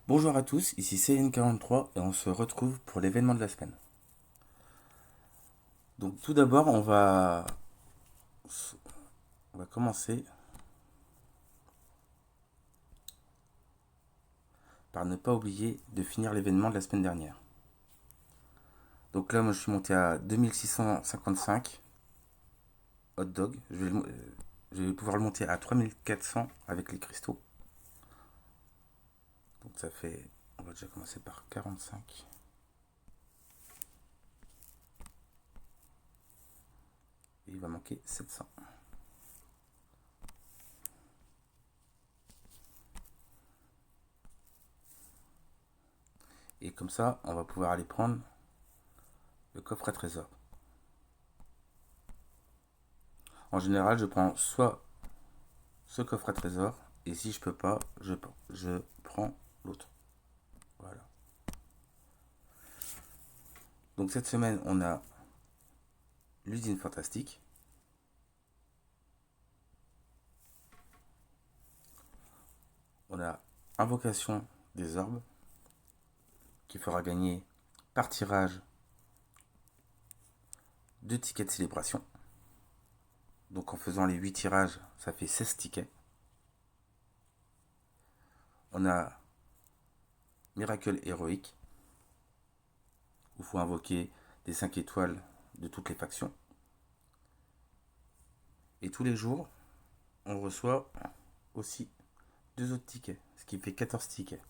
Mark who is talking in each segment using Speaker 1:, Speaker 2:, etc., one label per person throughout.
Speaker 1: Bonjour à tous, ici Céline43 et on se retrouve pour l'événement de la semaine. Donc tout d'abord on va commencer par ne pas oublier de finir l'événement de la semaine dernière. Donc là moi je suis monté à 2655 hot dog. Je vais pouvoir le monter à 3400 avec les cristaux. Donc ça fait, on va déjà commencer par 45. Et il va manquer 700. Et comme ça, on va pouvoir aller prendre le coffre à trésor. En général, je prends soit ce coffre à trésor, et si je peux pas, je prends l'autre. Voilà. Donc cette semaine, on a l'usine fantastique. On a invocation des orbes qui fera gagner par tirage 2 tickets de célébration. Donc en faisant les 8 tirages, ça fait 16 tickets. On a Miracle héroïque, où il faut invoquer des 5 étoiles de toutes les factions. Et tous les jours, on reçoit aussi 2 autres tickets, ce qui fait 14 tickets.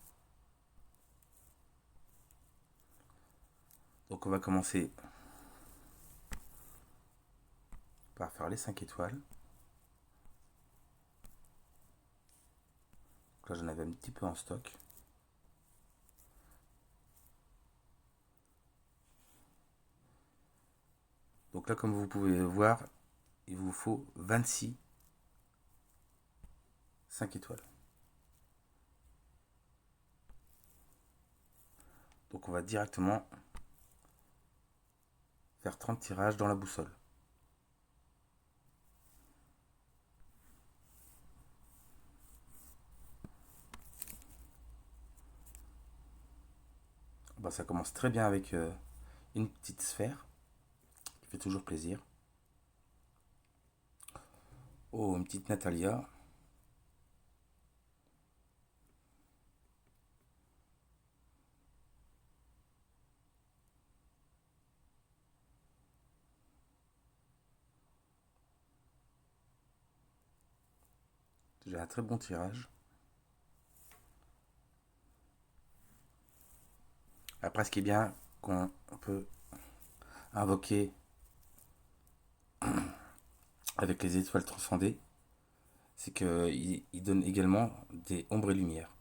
Speaker 1: Donc on va commencer par faire les 5 étoiles. Donc là j'en avais un petit peu en stock. Donc là comme vous pouvez voir, il vous faut 26 5 étoiles. Donc on va directement faire 30 tirages dans la boussole. Bon, ça commence très bien avec une petite sphère qui fait toujours plaisir. Oh, une petite Natalia. J'ai un très bon tirage. Après, ce qui est bien, qu'on peut invoquer avec les étoiles transcendées, c'est qu'il donne également des ombres et lumières.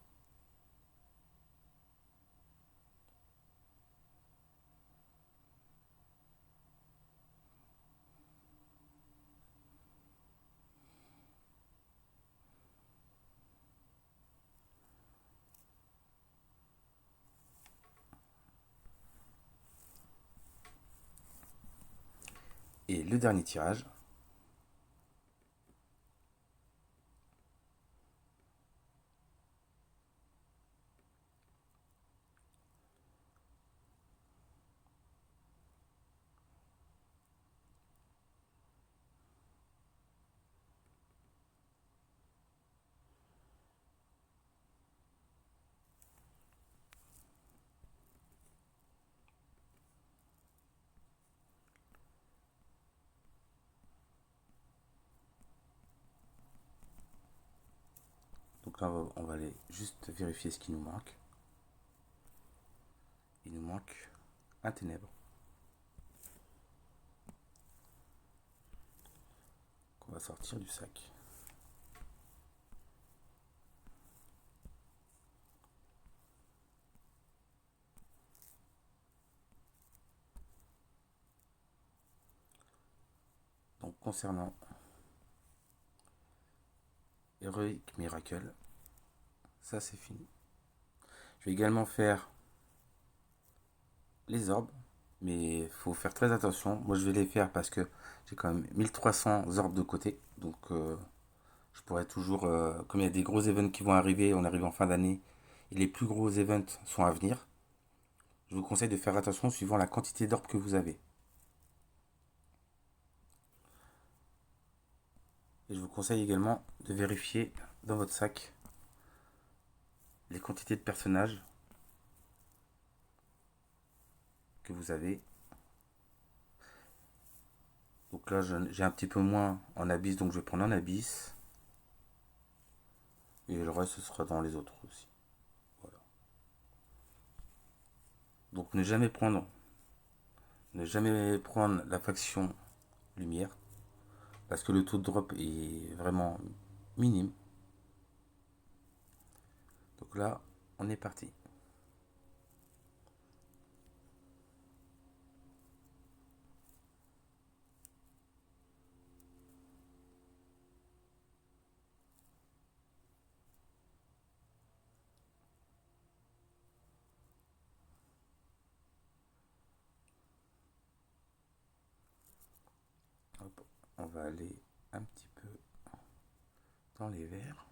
Speaker 1: Et le dernier tirage, donc là on va aller juste vérifier ce qui nous manque. Il nous manque un ténèbre qu'on va sortir du sac. Donc concernant Heroic Miracle, ça c'est fini. Je vais également faire les orbes, mais il faut faire très attention. Moi je vais les faire parce que j'ai quand même 1300 orbes de côté, donc je pourrais toujours, comme il y a des gros events qui vont arriver, on arrive en fin d'année, et les plus gros events sont à venir, je vous conseille de faire attention suivant la quantité d'orbes que vous avez. Et je vous conseille également de vérifier dans votre sac les quantités de personnages que vous avez. Donc là, j'ai un petit peu moins en abysse, donc je vais prendre un abysse. Et le reste, ce sera dans les autres aussi. Voilà. Donc ne jamais prendre la faction lumière, parce que le taux de drop est vraiment minime. Donc là, on est parti. Hop, on va aller un petit peu dans les verts.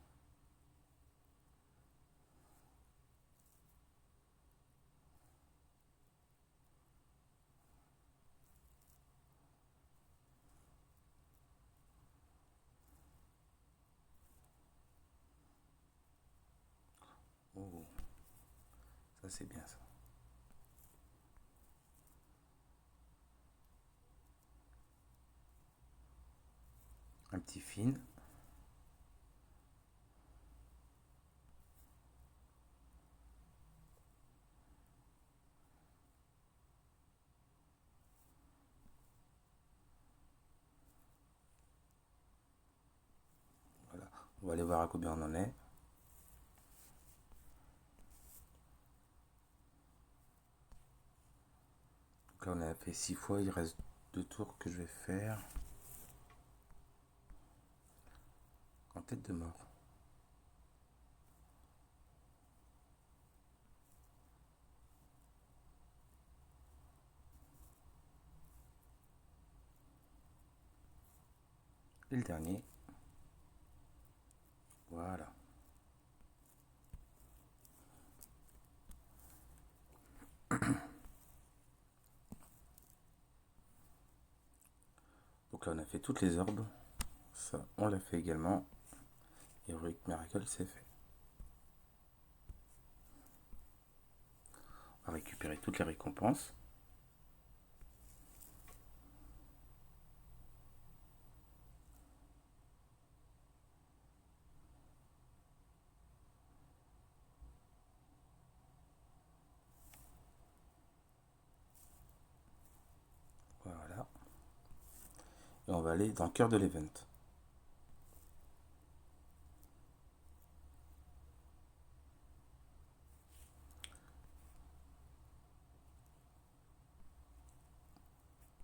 Speaker 1: Oh, ça c'est bien ça. Un petit fin. Voilà. On va aller voir à combien on en est. Donc là on a fait 6 fois, il reste 2 tours que je vais faire en tête de mort. Et le dernier. Voilà. Donc là on a fait toutes les orbes. Ça on l'a fait également. Heroic Miracle c'est fait. On va récupérer toutes les récompenses. Voilà. Et on va aller dans le cœur de l'event.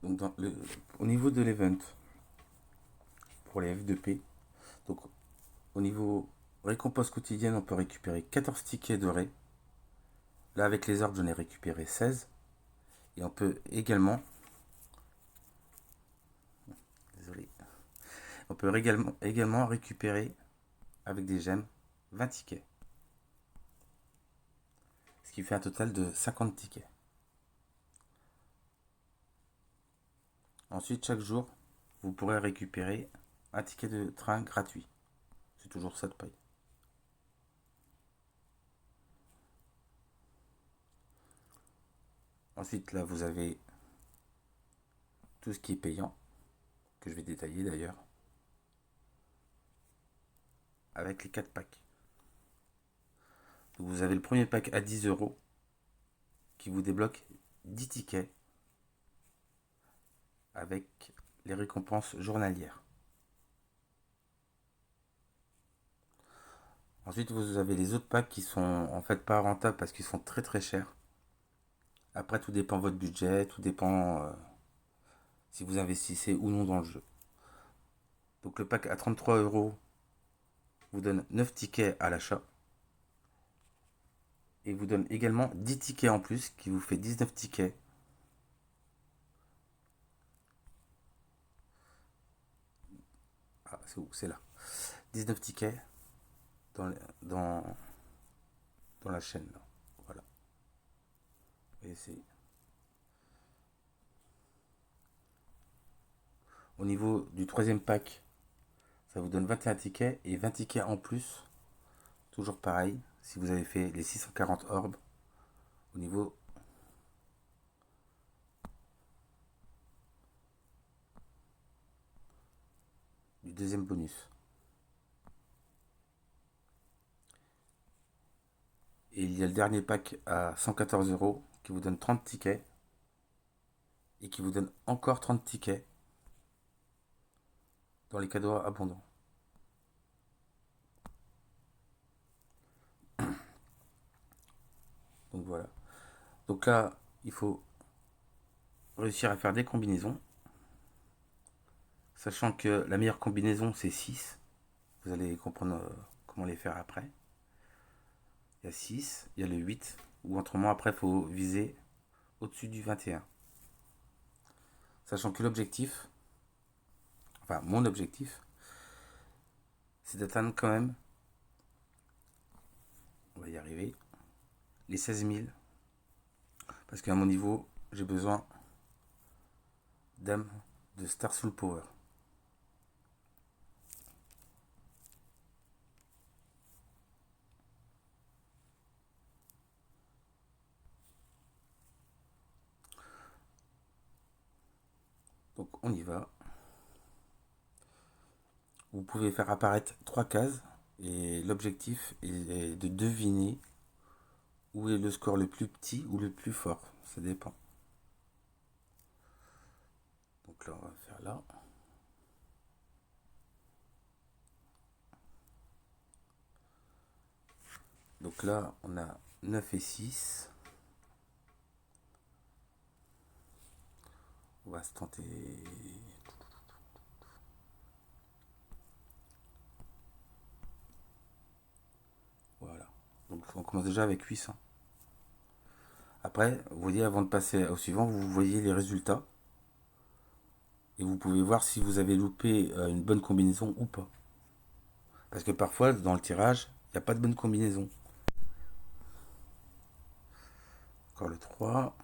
Speaker 1: Donc au niveau de l'event, pour les F2P, donc au niveau récompense quotidienne, on peut récupérer 14 tickets dorés. Là avec les orbes, j'en ai récupéré 16. Et on peut également... Désolé. On peut également récupérer avec des gemmes 20 tickets. Ce qui fait un total de 50 tickets. Ensuite, chaque jour, vous pourrez récupérer un ticket de train gratuit. C'est toujours ça de paye. Ensuite, là, vous avez tout ce qui est payant, que je vais détailler d'ailleurs, avec les 4 packs. Donc, vous avez le premier pack à 10 € qui vous débloque 10 tickets avec les récompenses journalières. Ensuite, vous avez les autres packs qui sont en fait pas rentables parce qu'ils sont très très chers. Après, tout dépend de votre budget, tout dépend si vous investissez ou non dans le jeu. Donc, le pack à 33 € vous donne 9 tickets à l'achat. Et vous donne également 10 tickets en plus qui vous fait 19 tickets. Ah, c'est où? C'est là. 19 tickets dans dans la chaîne là. Voilà. Et c'est au niveau du troisième pack, ça vous donne 21 tickets et 20 tickets en plus. Toujours pareil, si vous avez fait les 640 orbes au niveau du deuxième bonus. Et il y a le dernier pack à 114 € qui vous donne 30 tickets et qui vous donne encore 30 tickets dans les cadeaux abondants. Donc voilà. Donc là, il faut réussir à faire des combinaisons. Sachant que la meilleure combinaison, c'est 6. Vous allez comprendre comment les faire après. Il y a 6, il y a le 8. Ou autrement, après, il faut viser au-dessus du 21. Sachant que l'objectif, enfin mon objectif, c'est d'atteindre quand même, on va y arriver, les 16 000. Parce qu'à mon niveau, j'ai besoin d'âme de Star Soul Power. Donc on y va. Vous pouvez faire apparaître 3 cases et l'objectif est de deviner où est le score le plus petit ou le plus fort. Ça dépend. Donc là, on va faire là. Donc là, on a 9 et 6. On va se tenter. Voilà. Donc on commence déjà avec 800. Après, vous voyez, avant de passer au suivant, vous voyez les résultats. Et vous pouvez voir si vous avez loupé une bonne combinaison ou pas. Parce que parfois, dans le tirage, il n'y a pas de bonne combinaison. Encore le 3.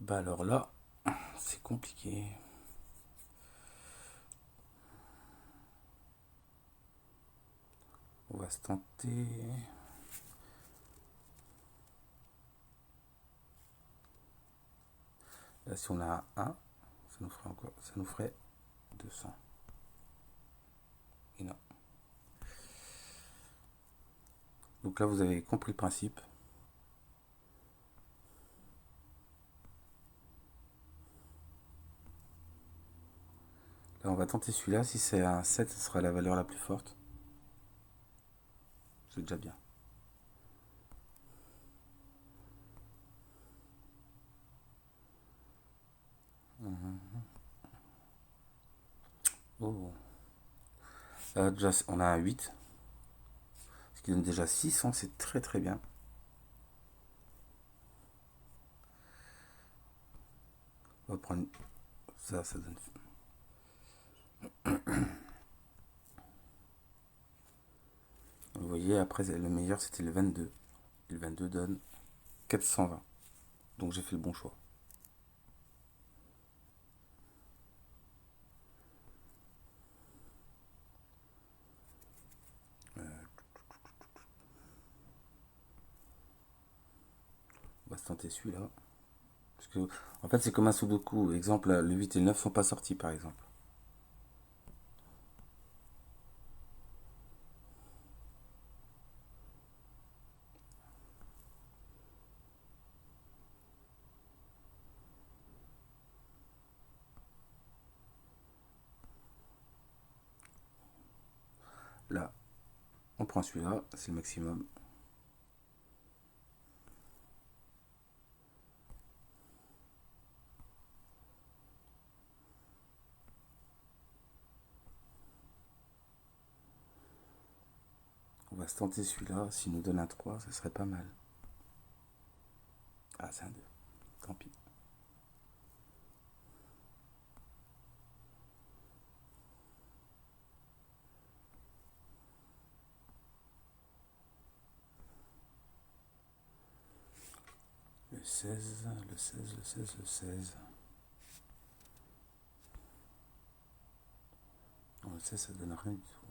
Speaker 1: Bah alors là, c'est compliqué. On va se tenter. Là, si on a un 1, ça nous ferait encore, ça nous ferait 200. Et non. Donc là, vous avez compris le principe. Là, on va tenter celui-là. Si c'est un 7, ce sera la valeur la plus forte. C'est déjà bien. Oh. Là, déjà, on a un 8. Ce qui donne déjà 600. C'est très très bien. On va prendre ça, ça donne. Vous voyez, après, le meilleur, c'était le 22. Et le 22 donne 420. Donc j'ai fait le bon choix. On va se tenter celui-là. Parce que, en fait, c'est comme un sudoku. Exemple, le 8 et le 9 sont pas sortis, par exemple. Là, on prend celui-là, c'est le maximum. On va se tenter celui-là. S'il nous donne un 3, ça serait pas mal. Ah, c'est un 2. Tant pis. 16, le 16, le 16, le 16. Non, le 16, ça donne rien du tout.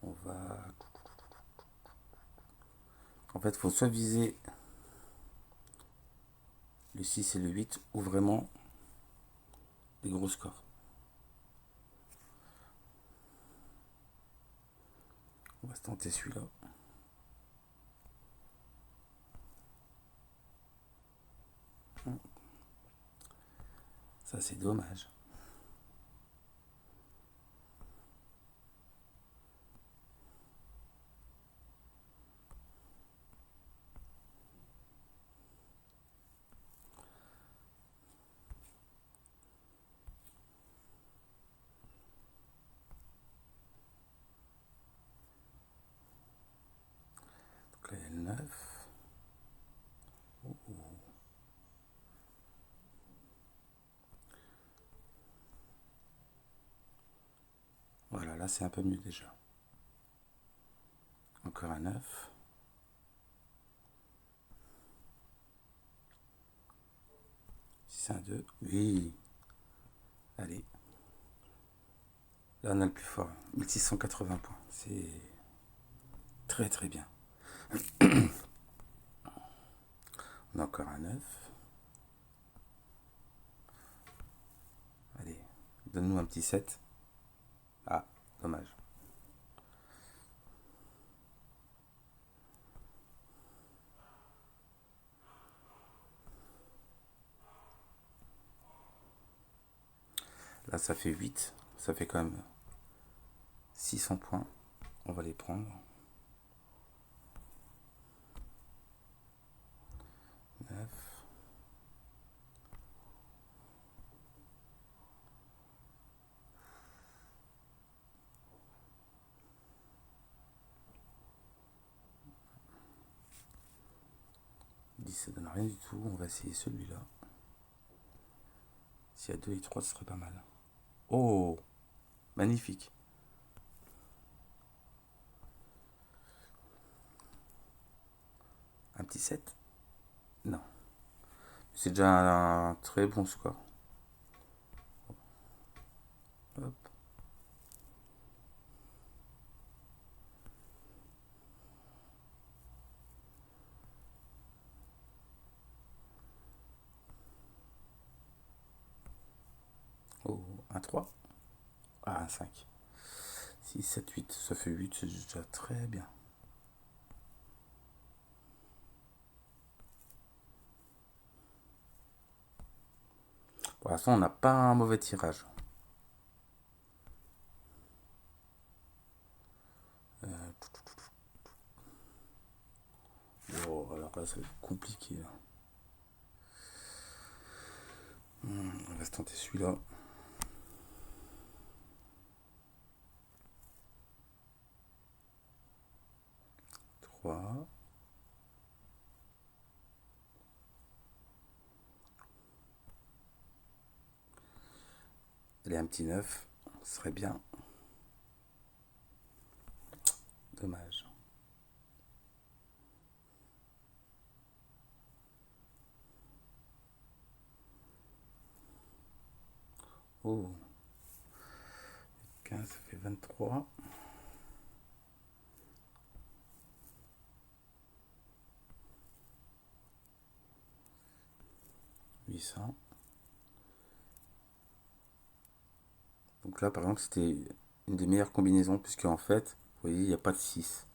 Speaker 1: On va... En fait, il faut soit viser le 6 et le 8 ou vraiment des gros scores. On va se tenter celui-là. Ça, c'est dommage. Donc là, il y a le 9. Oh, oh. Voilà, là, c'est un peu mieux déjà. Encore un 9. 6, 1, 2. Oui. Allez. Là, on a le plus fort. 1680 points. C'est très très bien. On a encore un 9. Allez. Donne-nous un petit 7. Ah, dommage. Là, ça fait 8. Ça fait quand même 600 points. On va les prendre. 9. Ça donne rien du tout. On va essayer celui-là. S'il y a 2 et 3, ce serait pas mal. Oh, magnifique. Un petit 7. Non. C'est déjà un très bon score. Hop. Oh, un 3. Ah, un 5. 6, 7, 8. Ça fait 8, c'est déjà très bien. Pour l'instant, on n'a pas un mauvais tirage. Oh, alors là, ça va être compliqué. On va se tenter celui-là. 3. Allez, un petit 9. Ce serait bien. Dommage. Oh. 15, ça fait 23. 800. Donc là, par exemple, c'était une des meilleures combinaisons, puisque en fait, vous voyez, il n'y a pas de 6.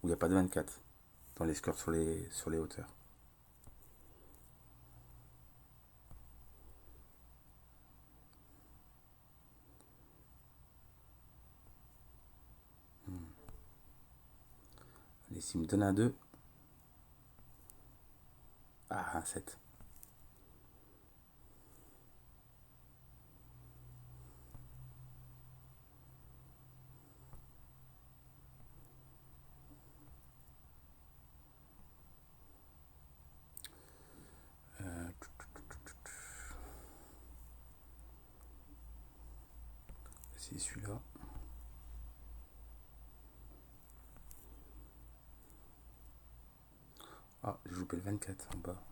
Speaker 1: Ou il n'y a pas de 24 dans les scores sur les hauteurs. Allez, s'il me donne un 2. Ah, un 7. C'est celui-là. Ah, je loupé le 24 en bas.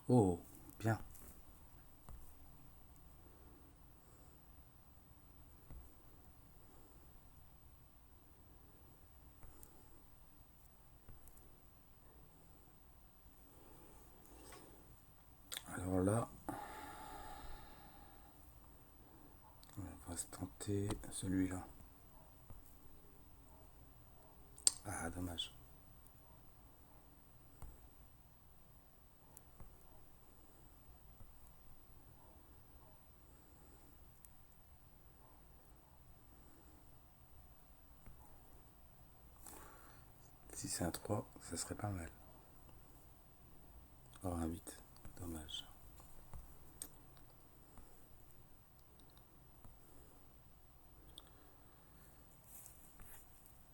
Speaker 1: Oh, bien. Alors là, on va se tenter celui-là. Ah, dommage. Si c'est un 3, ça serait pas mal. Oh, un 8. Dommage.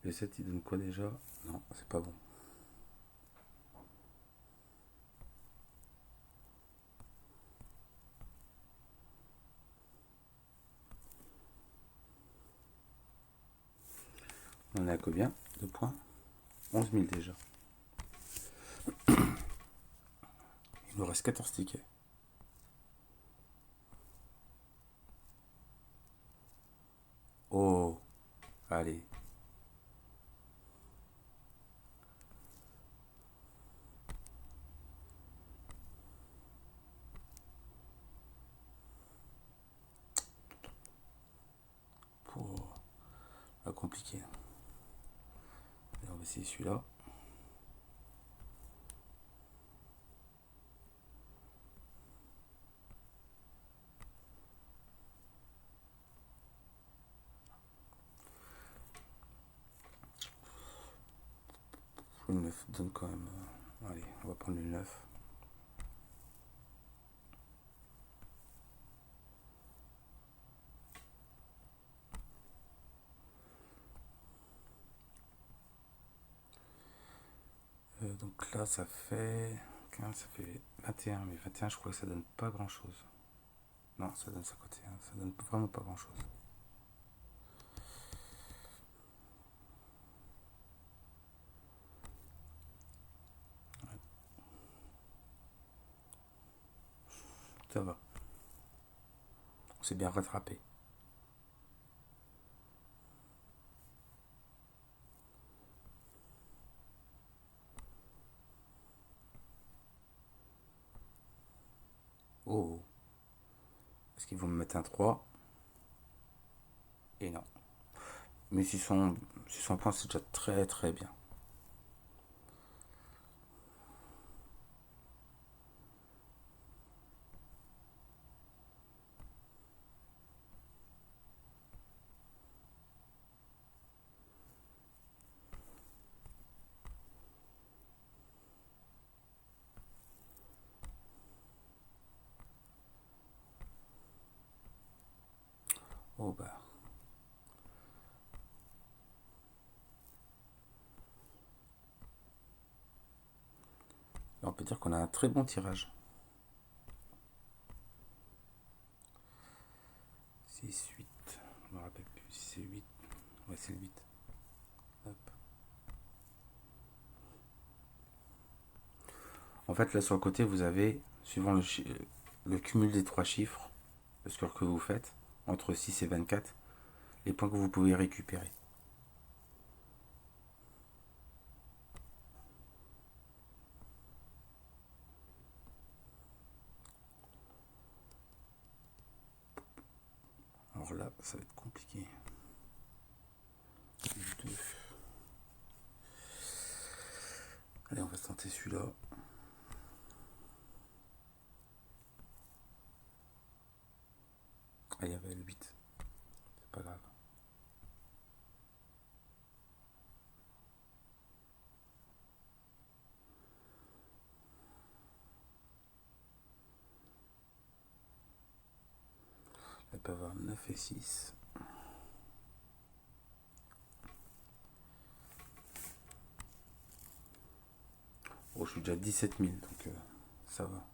Speaker 1: Le 7, il donne quoi déjà? Non, c'est pas bon. On est à combien de points? 11 000 déjà. Il nous reste 14 tickets. Oh, allez. Pour compliqué. Et on va essayer celui-là. Le 9 donne quand même. Allez, on va prendre le 9. Donc là, ça fait 15, ça fait 21. Mais 21, je crois que ça donne pas grand chose. Non, ça donne 51. Ça donne vraiment pas grand chose. Ça va. On s'est bien rattrapé. Oh. Est-ce qu'ils vont me mettre un 3? Et non. Mais 600 points, c'est déjà très très bien. Oh bah. Là, on peut dire qu'on a un très bon tirage. 6, 8. Je me rappelle plus si c'est 8. Ouais, c'est le 8. Hop. En fait, là sur le côté, vous avez, suivant le cumul des trois chiffres, le score que vous faites, entre 6 et 24, les points que vous pouvez récupérer. Alors là, ça va être compliqué. 2. Allez, on va se tenter celui-là. Ah, il y avait le 8. C'est pas grave. Elle peut avoir 9 et 6. Oh, je suis déjà à 17 000, donc ça va.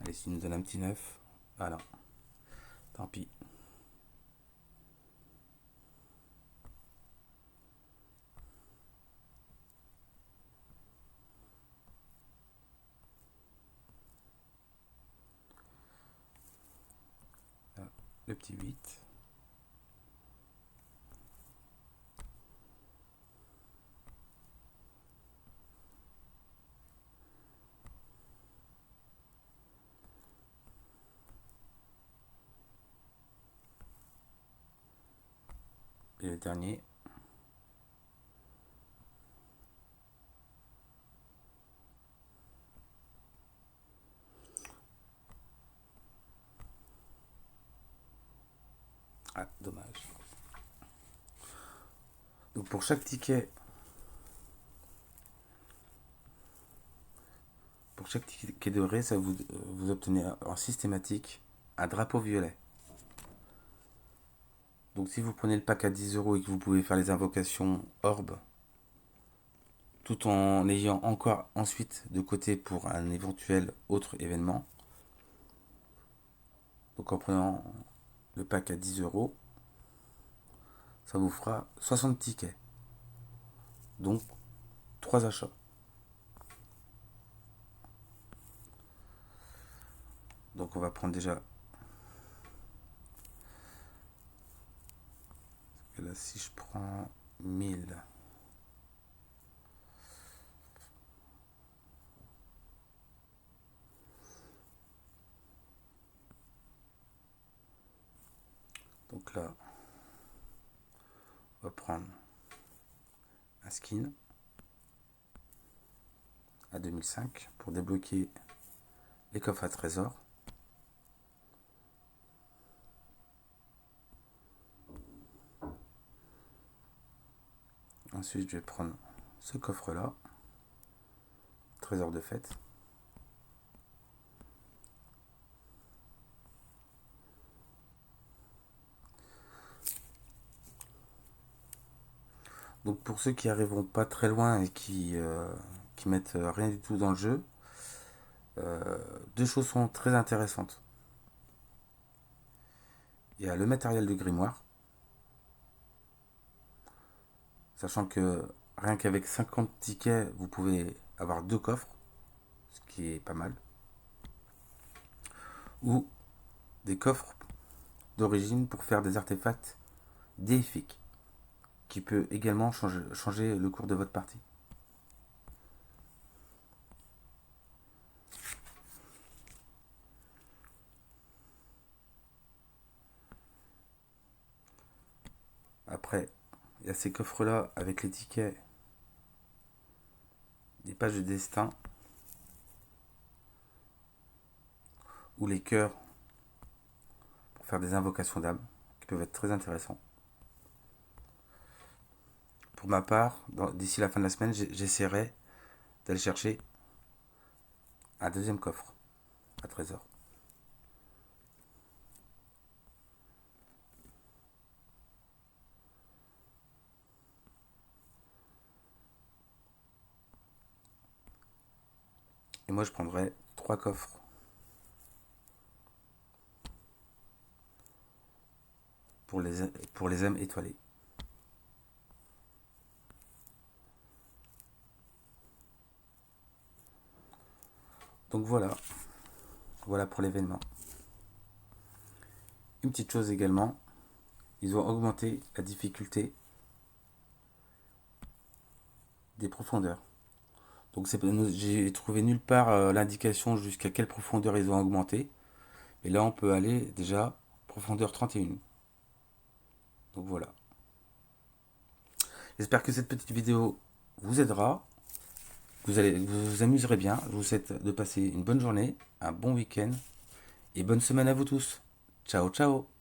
Speaker 1: Allez, s'il nous donne un petit 9. Ah non, tant pis. Là, le petit 8. Et le dernier. Ah, dommage. Donc pour chaque ticket, doré, ça vous obtenez en systématique un drapeau violet. Donc si vous prenez le pack à 10 € et que vous pouvez faire les invocations orbes, tout en ayant encore ensuite de côté pour un éventuel autre événement, donc en prenant le pack à 10 €, ça vous fera 60 tickets. Donc 3 achats. Donc on va prendre déjà. Là, si je prends 1000. Donc là, on va prendre un skin à 2005 pour débloquer les coffres à trésor. Ensuite, je vais prendre ce coffre-là, trésor de fête. Donc pour ceux qui arriveront pas très loin et qui mettent rien du tout dans le jeu, deux choses sont très intéressantes. Il y a le matériel de grimoire, sachant que rien qu'avec 50 tickets, vous pouvez avoir 2 coffres, ce qui est pas mal. Ou des coffres d'origine pour faire des artefacts déifiques, qui peut également changer le cours de votre partie. Après, il y a ces coffres-là avec les tickets, des pages de destin, ou les cœurs pour faire des invocations d'âme, qui peuvent être très intéressants. Pour ma part, d'ici la fin de la semaine, j'essaierai d'aller chercher un deuxième coffre à trésor. Et moi, je prendrai 3 coffres pour les âmes étoilées. Donc voilà pour l'événement. Une petite chose également, ils ont augmenté la difficulté des profondeurs. Donc j'ai trouvé nulle part l'indication jusqu'à quelle profondeur ils ont augmenté. Et là on peut aller déjà profondeur 31. Donc voilà. J'espère que cette petite vidéo vous aidera. Vous vous amuserez bien. Je vous souhaite de passer une bonne journée, un bon week-end et bonne semaine à vous tous. Ciao ciao.